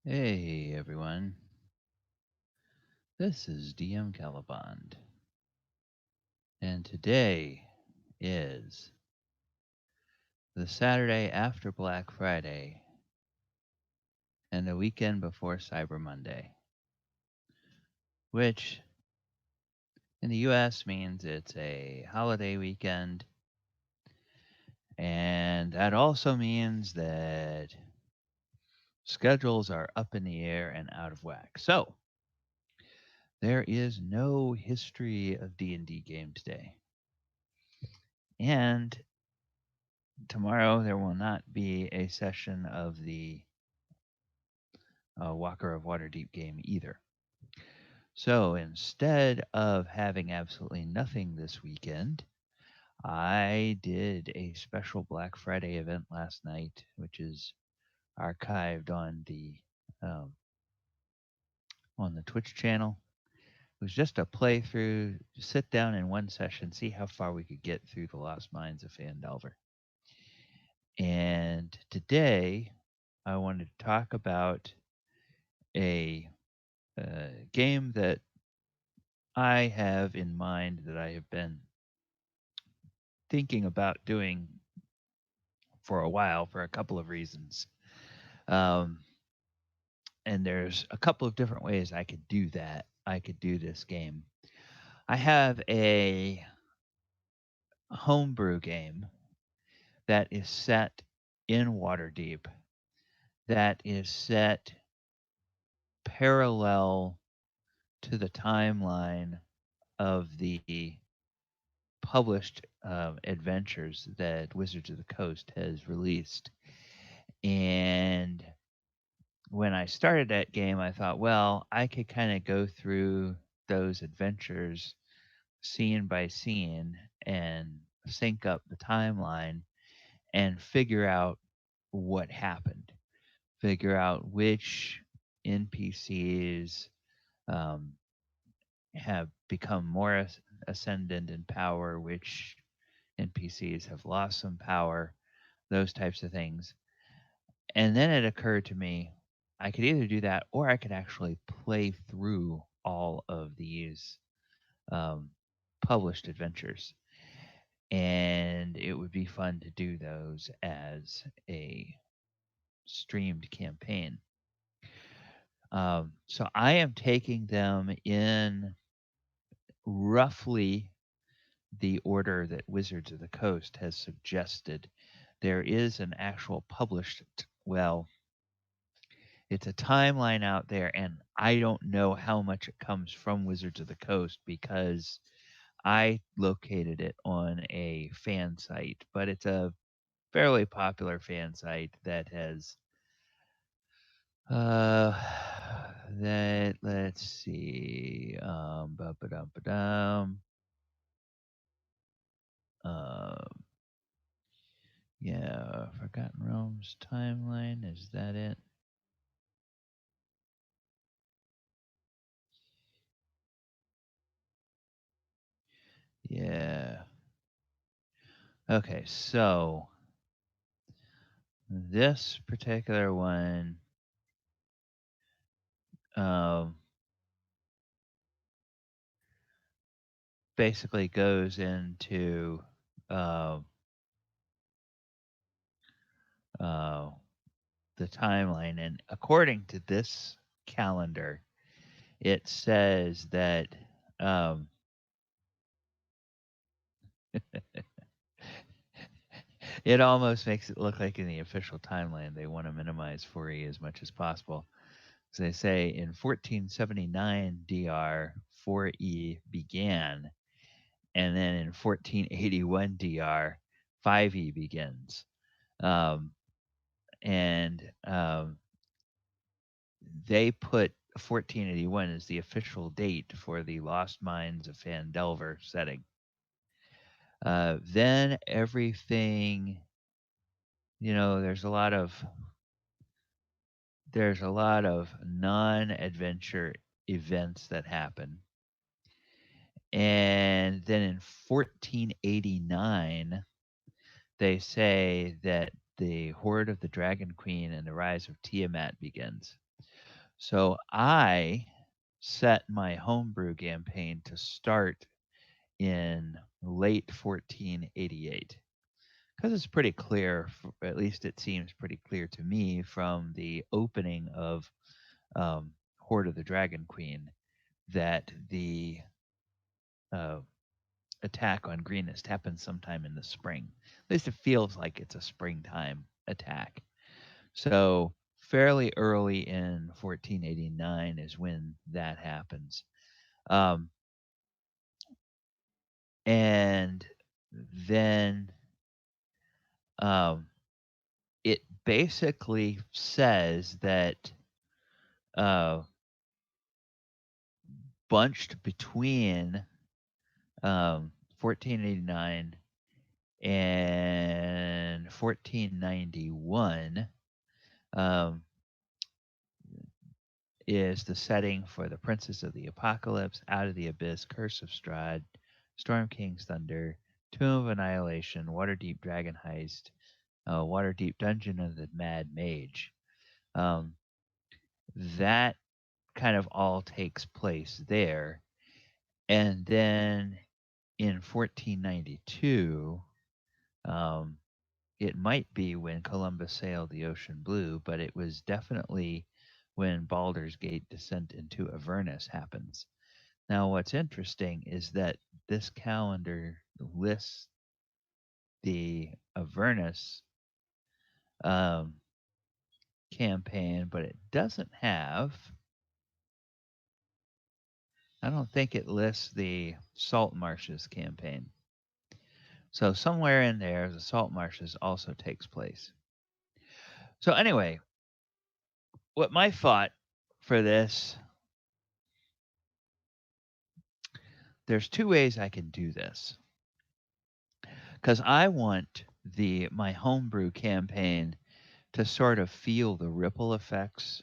Hey everyone, this is DM Calabond, and today is the Saturday after Black Friday and the weekend before Cyber Monday, which in the US means it's a holiday weekend, and that also means that schedules are up in the air and out of whack. So, there is no history of D&D game today. And tomorrow there will not be a session of the Walker of Waterdeep game either. So instead of having absolutely nothing this weekend, I did a special Black Friday event last night, which is archived um, on the Twitch channel. It was just a playthrough, sit down in one session, see how far we could get through the Lost Mines of Phandelver. And today, I wanted to talk about a game that I have in mind that I have been thinking about doing for a while for a couple of reasons. Um, and there's a couple of different ways I could do that. I could do this game. I have a homebrew game that is set in Waterdeep, that is set parallel to the timeline of the published adventures that Wizards of the Coast has released. And when I started that game, I thought, well, I could kind of go through those adventures scene by scene and sync up the timeline and figure out what happened, figure out which NPCs um, have become more ascendant in power, which NPCs have lost some power, those types of things. And then it occurred to me I could either do that or I could actually play through all of these um, published adventures. And it would be fun to do those as a streamed campaign. So I am taking them in roughly the order that Wizards of the Coast has suggested. There is an actual published, well, it's a timeline out there, and I don't know how much it comes from Wizards of the Coast because I located it on a fan site, but it's a fairly popular fan site that has uh that let's see ba-ba-dum-ba-dum. um yeah, Forgotten Realms timeline, is that it? Yeah. Okay, so this particular one um basically goes into uh, uh, the timeline. And according to this calendar, it says that um, it almost makes it look like in the official timeline they want to minimize 4E as much as possible. So they say in 1479 DR, 4E began, and then in 1481 DR, 5E begins. Um, and they put 1481 as the official date for the Lost Mines of Phandelver setting. Then everything, there's a lot of non-adventure events that happen. And then in 1489, they say that the Horde of the Dragon Queen and the Rise of Tiamat begins. So I set my homebrew campaign to start in late 1488 because it's pretty clear, at least it seems pretty clear to me from the opening of Horde of the Dragon Queen that the uh, attack on Greenest happens sometime in the spring. At least it feels like it's a springtime attack. So fairly early in 1489 is when that happens. Um, and then um, it basically says that uh, bunched between 1489 and 1491 um, is the setting for the Princess of the Apocalypse, Out of the Abyss, Curse of Strahd, Storm King's Thunder, Tomb of Annihilation, Waterdeep Dragon Heist, Waterdeep Dungeon of the Mad Mage. Um, that kind of all takes place there. And then in 1492, um, it might be when Columbus sailed the ocean blue, but it was definitely when Baldur's Gate descent into Avernus happens. Now, what's interesting is that this calendar lists the Avernus um, campaign, but it doesn't have. I don't think it lists the Salt Marshes campaign. So somewhere in there, the Salt Marshes also takes place. So anyway, what my thought for this, there's two ways I can do this. Because I want my homebrew campaign to sort of feel the ripple effects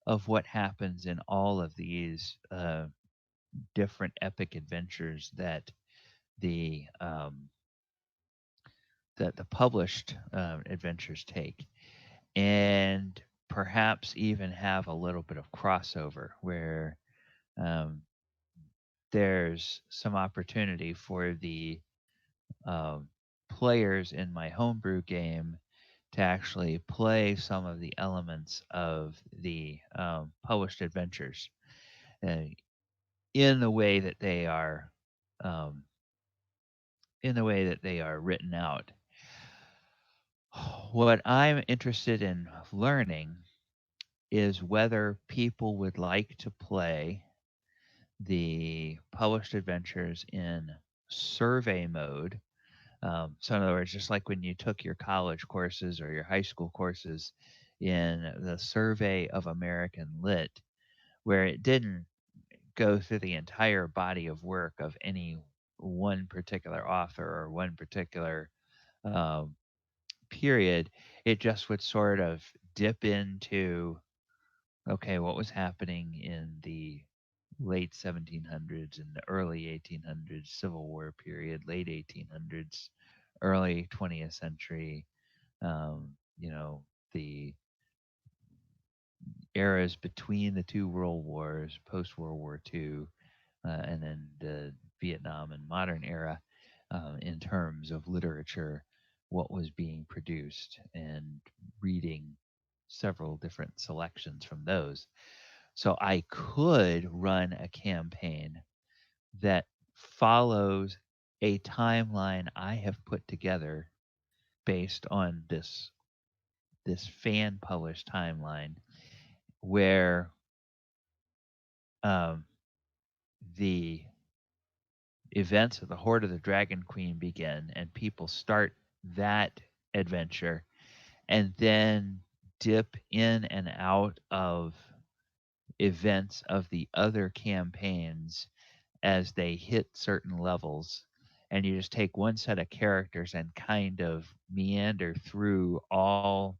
of what happens in all of these different epic adventures the um, that the published adventures take, and perhaps even have a little bit of crossover where um, there's some opportunity for the um, players in my homebrew game to actually play some of the elements of the published adventures uh, in the way that they are um, written out. What I'm interested in learning is whether people would like to play the published adventures in survey mode. So, in other words, just like when you took your college courses or your high school courses in the Survey of American Lit, where it didn't go through the entire body of work of any one particular author or one particular um, period, it just would sort of dip into, okay, what was happening in the late 1700s and the early 1800s Civil War period, late 1800s, early 20th century, you know, the eras between the two world wars, post World War II, and then the Vietnam and modern era, in terms of literature, what was being produced, and reading several different selections from those. So I could run a campaign that follows a timeline I have put together based on this fan published timeline where um, the events of the Horde of the Dragon Queen begin and people start that adventure and then dip in and out of events of the other campaigns as they hit certain levels, and you just take one set of characters and kind of meander through all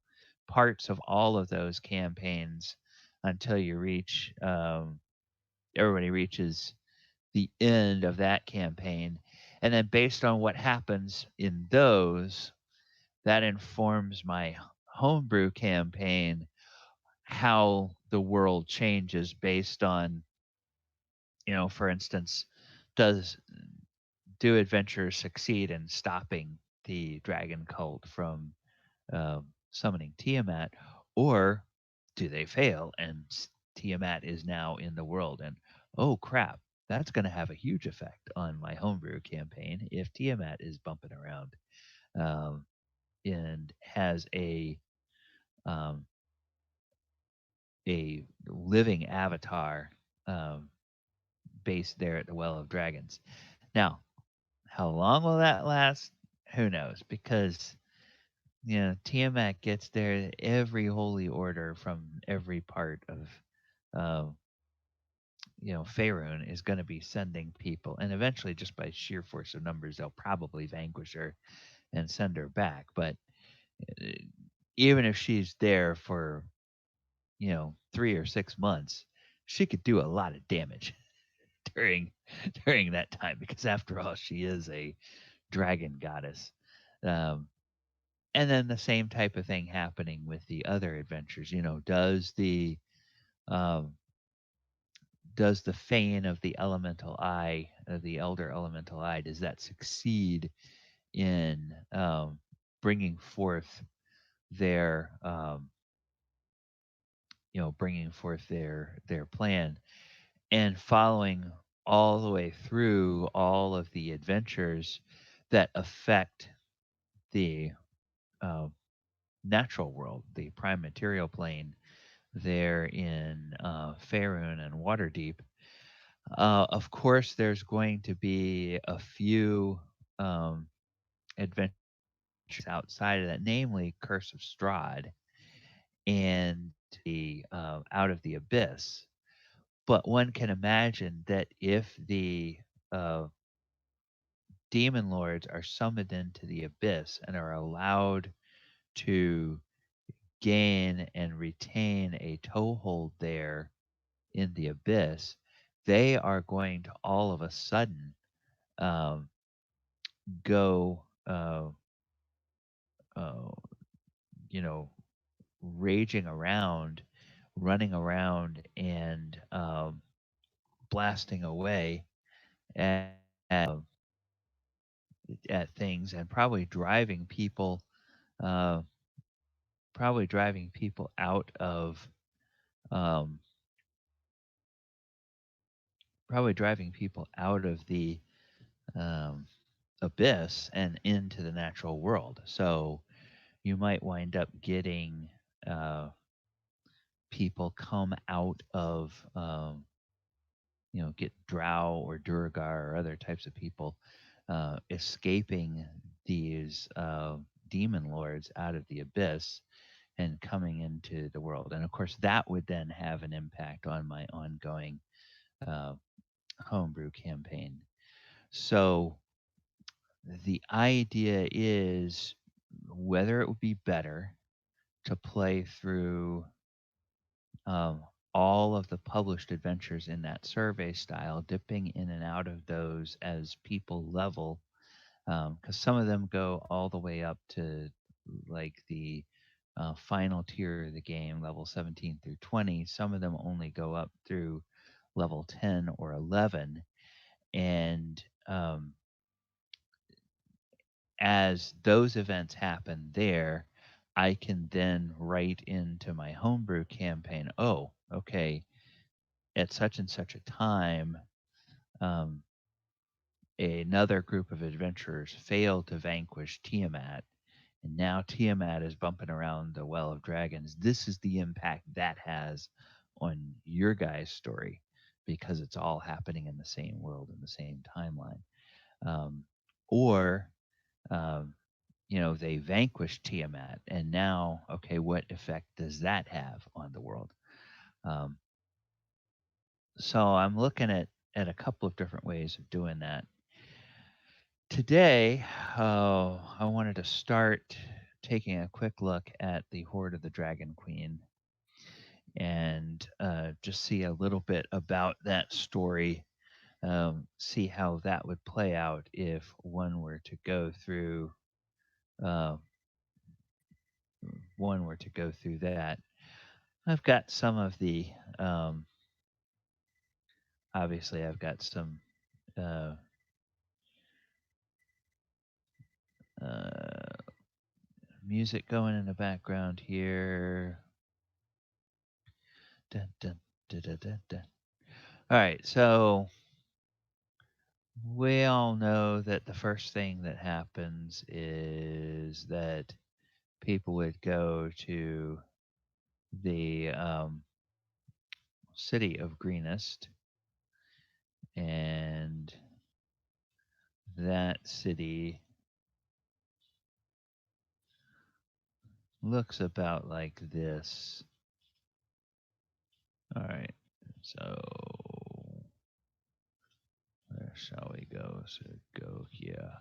parts of all of those campaigns until you reach everybody reaches the end of that campaign. And then based on what happens in those, that informs my homebrew campaign, how the world changes based on, for instance, does do adventurers succeed in stopping the dragon cult from summoning Tiamat, or do they fail and Tiamat is now in the world? And oh crap, that's going to have a huge effect on my homebrew campaign if Tiamat is bumping around um, and has um, a living avatar um, based there at the Well of Dragons. Now, how long will that last? Who knows? Because Tiamat gets there. Every holy order from every part of, uh, Faerun is going to be sending people, and eventually, just by sheer force of numbers, they'll probably vanquish her and send her back. But uh, even if she's there for 3 or 6 months, she could do a lot of damage during during that time because, after all, she is a dragon goddess. Um, and then the same type of thing happening with the other adventures. Um, does the Fane of the Elemental Eye, the Elder Elemental Eye, does that succeed in bringing forth their, their plan and following all the way through all of the adventures that affect the uh, natural world, the prime material plane there in Faerun and Waterdeep. Of course, there's going to be a few um, adventures outside of that, namely Curse of Strahd and the Out of the Abyss. But one can imagine that if the uh, demon lords are summoned into the abyss and are allowed to gain and retain a toehold there in the abyss, they are going to all of a sudden um, go, uh, you know, raging around, running around, and blasting away at, at things, and uh, probably driving people um, out of the um, abyss and into the natural world. So you might wind up getting uh, people come out of, get Drow or Durgar or other types of people escaping these demon lords out of the abyss and coming into the world. And of course, that would then have an impact on my ongoing uh, homebrew campaign. So the idea is whether it would be better to play through um, all of the published adventures in that survey style, dipping in and out of those as people level, because some of them go all the way up to like the final tier of the game, level 17 through 20. Some of them only go up through level 10 or 11. And as those events happen there, I can then write into my homebrew campaign, oh, okay, at such and such a time, um, another group of adventurers failed to vanquish Tiamat, and now Tiamat is bumping around the Well of Dragons. This is the impact that has on your guy's story because it's all happening in the same world in the same timeline. Um, or um, they vanquished Tiamat, and now, okay, what effect does that have on the world? Um, so I'm looking at a couple of different ways of doing that. Today, I wanted to start taking a quick look at the Horde of the Dragon Queen and just see a little bit about that story, see how that would play out if uh, one were to go through that. I've got some of the um, obviously I've got some uh, uh, music going in the background here. Dun, dun, dun, dun, dun, dun. All right, so we all know that the first thing that happens is that people would go to the city of Greenest, and that city looks about like this. All right, so where shall we go? So go here.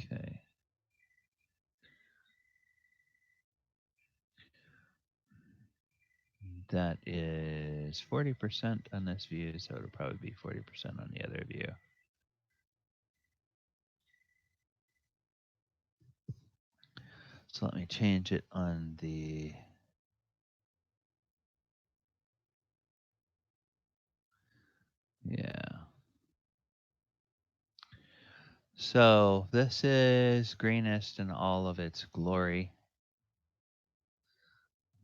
Okay. That is 40% on this view, so it'll probably be 40% on the other view. So let me change it on the. Yeah. So this is Greenest in all of its glory.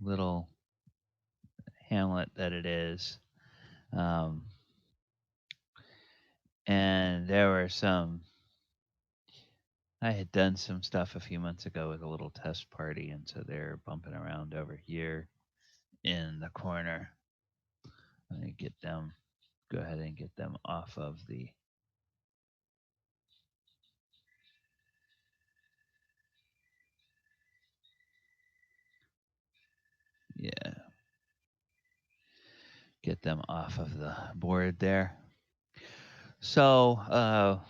Little hamlet that it is. Um, and there were some. I had done some stuff a few months ago with a little test party, and so they're bumping around over here in the corner. Let me get them. Go ahead and get them off of the. Yeah, get them off of the board there. So,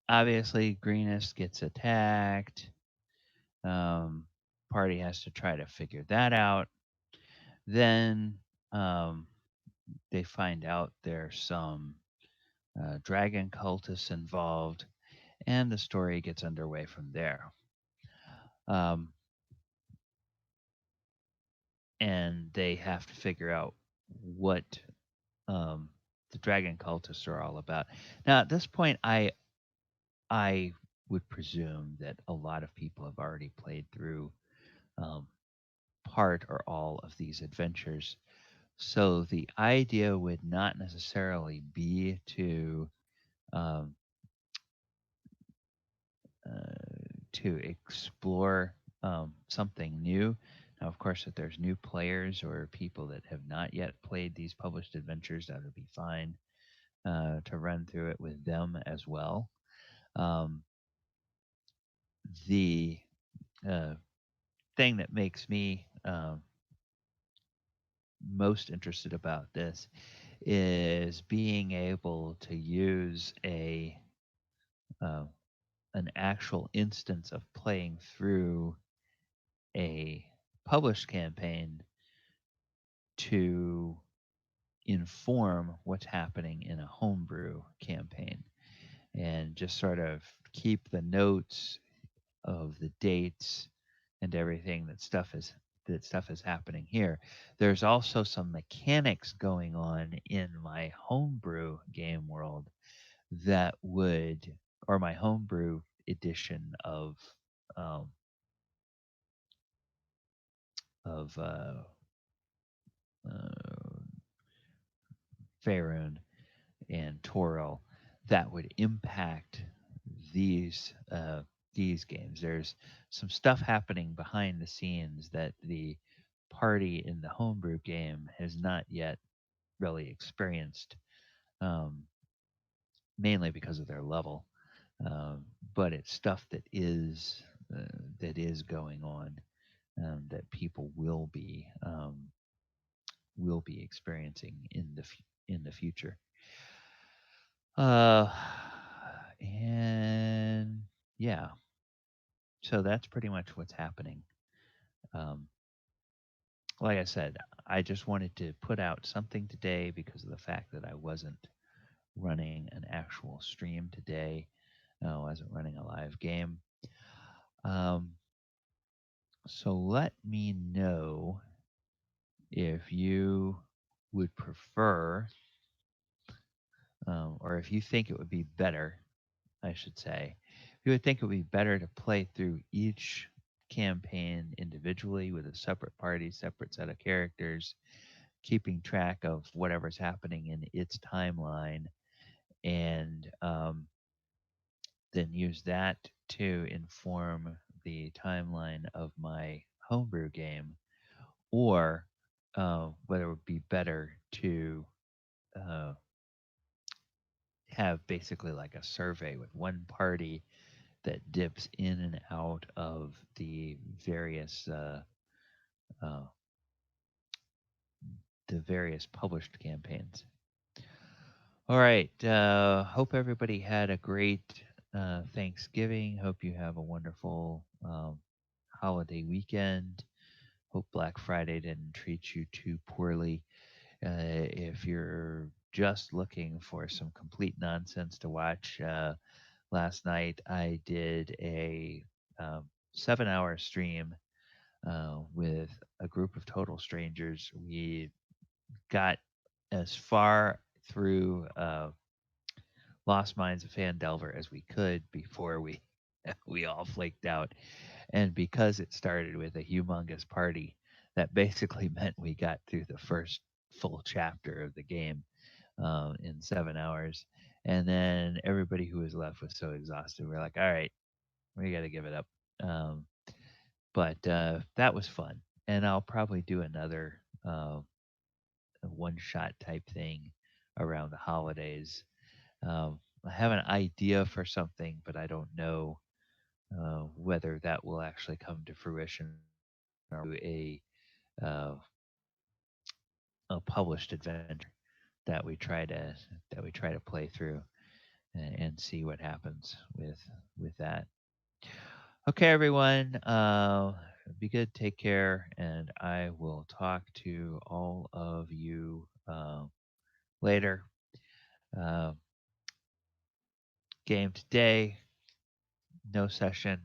obviously, Greenest gets attacked. Um, Party has to try to figure that out. Then they find out there's some dragon cultists involved, and the story gets underway from there. Um, and they have to figure out what um, the dragon cultists are all about. Now, at this point, I would presume that a lot of people have already played through um, part or all of these adventures. So the idea would not necessarily be um, to explore something new. Now, of course, if there's new players or people that have not yet played these published adventures, that would be fine to run through it with them as well. Um, the uh, thing that makes me most interested about this is being able to use uh, an actual instance of playing through a published campaign to inform what's happening in a homebrew campaign and just sort of keep the notes of the dates and everything that stuff is happening here. There's also some mechanics going on in my homebrew game world that would, or my homebrew edition um, of uh, Faerun and Toril that would impact these these games. There's some stuff happening behind the scenes that the party in the homebrew game has not yet really experienced, um, mainly because of their level. Um, but it's stuff that is going on that people will be experiencing in the future. Uh, and yeah, so that's pretty much what's happening. Um, like I said, I just wanted to put out something today because of the fact that I wasn't running an actual stream today. I wasn't running a live game. Um, So let me know if you would prefer, or if you think it would be better, I should say, if you would think it would be better to play through each campaign individually with a separate party, separate set of characters, keeping track of whatever's happening in its timeline, and then use that to inform the timeline of my homebrew game, or whether it would be better to uh, have basically like a survey with one party that dips in and out of uh, the various published campaigns. All right. Hope everybody had a great Thanksgiving. Hope you have a wonderful holiday weekend. Hope Black Friday didn't treat you too poorly. If you're just looking for some complete nonsense to watch, last night I did a 7-hour stream with a group of total strangers. We got as far through Lost Mines of Fandelver as we could before we we all flaked out. And because it started with a humongous party, that basically meant we got through the first full chapter of the game in 7 hours. And then everybody who was left was so exhausted. We're like, all right, we got to give it up. Um, but that was fun. And I'll probably do another one shot type thing around the holidays. I have an idea for something, but I don't know whether that will actually come to fruition or uh, a published adventure that we try to play through and see what happens with that. Okay, everyone. Be good. Take care, and I will talk to all of you later. Uh, Game today, no session.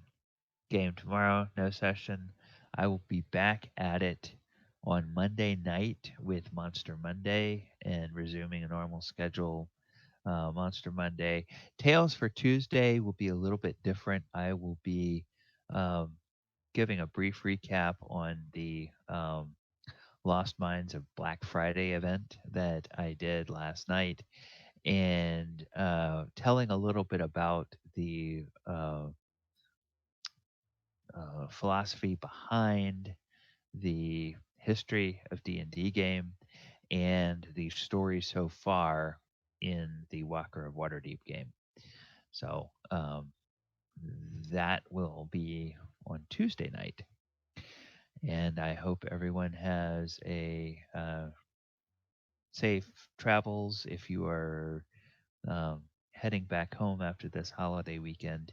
Game tomorrow, no session. I will be back at it on Monday night with Monster Monday and resuming a normal schedule. Monster Monday. Tales for Tuesday will be a little bit different. I will be um, giving a brief recap on the Lost Mines of Black Friday event that I did last night, and telling a little bit about the philosophy behind the history of D&D game and the story so far in the Walker of Waterdeep game. So that will be on Tuesday night. And I hope everyone has a safe travels if you are heading back home after this holiday weekend.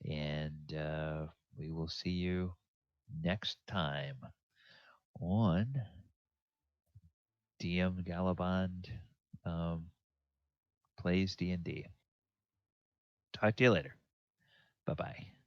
And we will see you next time on DM Galabond plays D&D. Talk to you later. Bye bye.